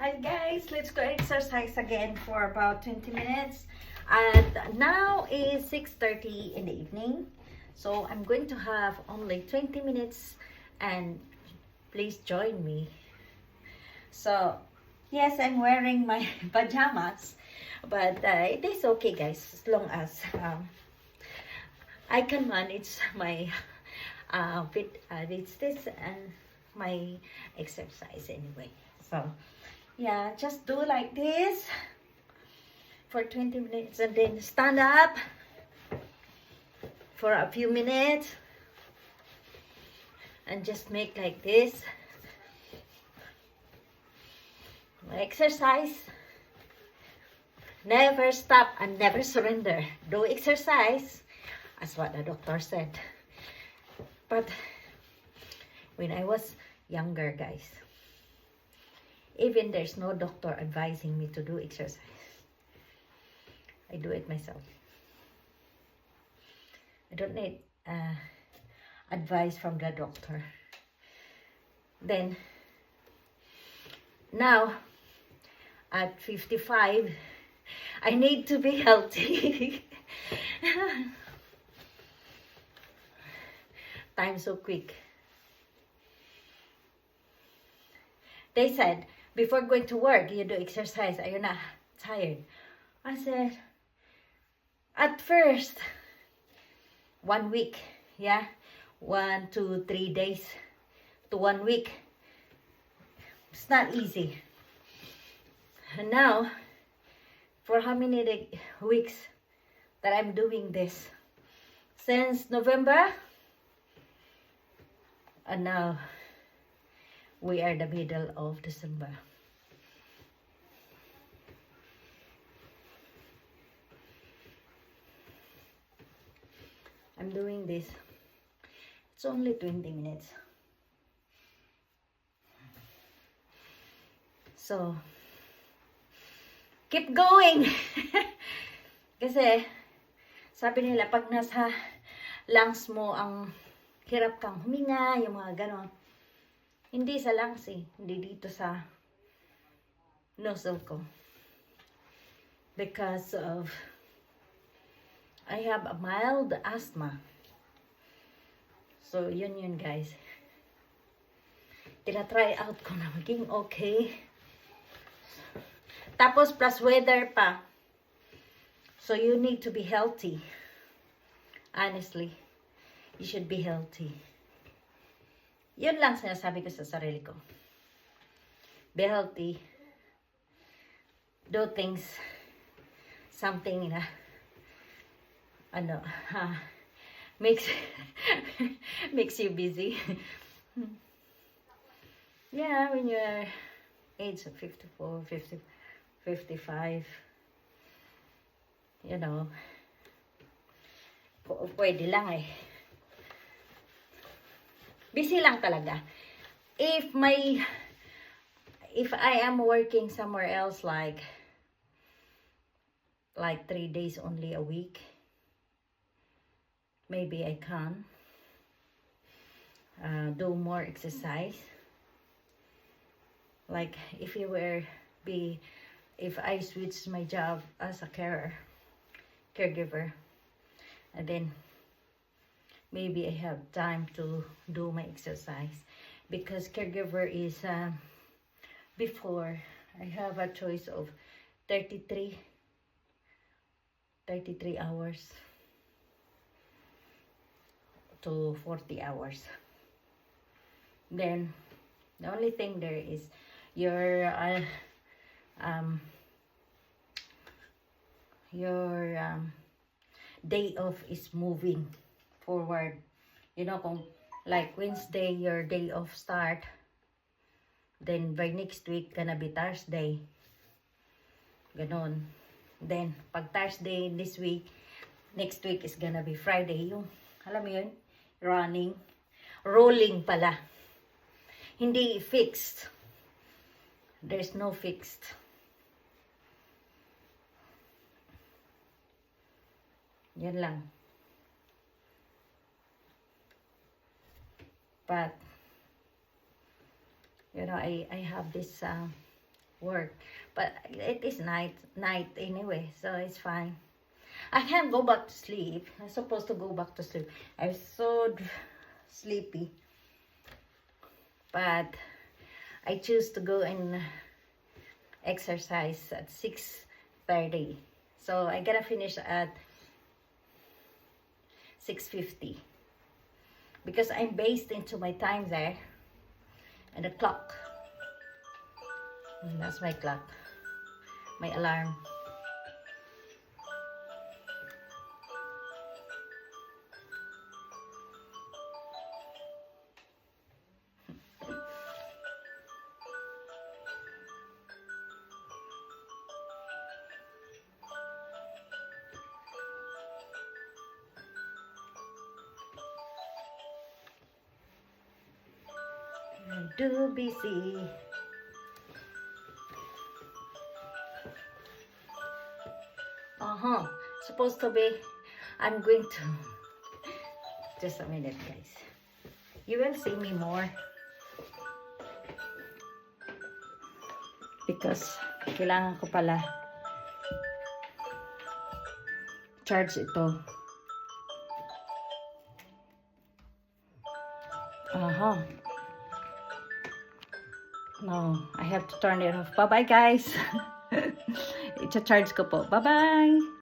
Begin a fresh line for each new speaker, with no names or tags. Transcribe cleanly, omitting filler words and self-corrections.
Hi guys, let's go exercise again for about 20 minutes. And now is 6:30 in the evening. So I'm going to have only 20 minutes and please join me. So yes, I'm wearing my pajamas, but it is okay guys, as long as I can manage my it's this and my exercise anyway. So yeah, just do like this for 20 minutes and then stand up for a few minutes and just make like this. Exercise. Never stop and never surrender. Do exercise, as what the doctor said. But when I was younger, guys, even there's no doctor advising me to do exercise, I do it myself. I don't need advice from the doctor. Then, now, at 55, I need to be healthy. Time so quick. They said, before going to work, you do exercise. Are you not tired? I said, at first, 1 week, yeah? 1 to 3 days to 1 week. It's not easy. And now, for how many weeks that I'm doing this? Since November? And now, we are the middle of December. I'm doing this. It's only 20 minutes. So, keep going. Kasi, sabi nila, pag nasa lungs mo, ang hirap kang huminga, yung mga ganon. Hindi sa lungs eh. Hindi dito sa nostril ko. Because of, I have a mild asthma. So, yun guys. Tinatry out ko na maging okay. Tapos, plus weather pa. So, you need to be healthy. Honestly, you should be healthy. Yun lang sinasabi ko sa sarili ko. Be healthy. Do things. Something na, makes makes you busy. Yeah, when you're age of 54, 50, 55, you know, pwede lang eh. Busy lang talaga. If I am working somewhere else like 3 days only a week, maybe I can do more exercise. Like if I switch my job as a caregiver, and then maybe I have time to do my exercise, because caregiver is before I have a choice of 33 hours to 40 hours. Then the only thing there is your day off is moving forward. You know, kung like Wednesday your day off start, then by next week gonna be Thursday. Ganon. Then pag Thursday this week, next week is gonna be Friday. Yung, alam mo yun, rolling pala. Hindi fixed. There's no fixed. Yan lang. But, you know, I have this work. But it is night anyway, so it's fine. I can't go back to sleep. I'm supposed to go back to sleep. I'm so sleepy. But I choose to go and exercise at 6:30. So I gotta finish at 6:50. Because I'm based into my time there. And the clock. And that's my clock. My alarm. I'm too busy. Supposed to be, I'm going to, just a minute guys. You will see me more. Because kailangan ko pala charge ito. No, I have to turn it off. Bye-bye guys. I-charge ko po. Bye-bye.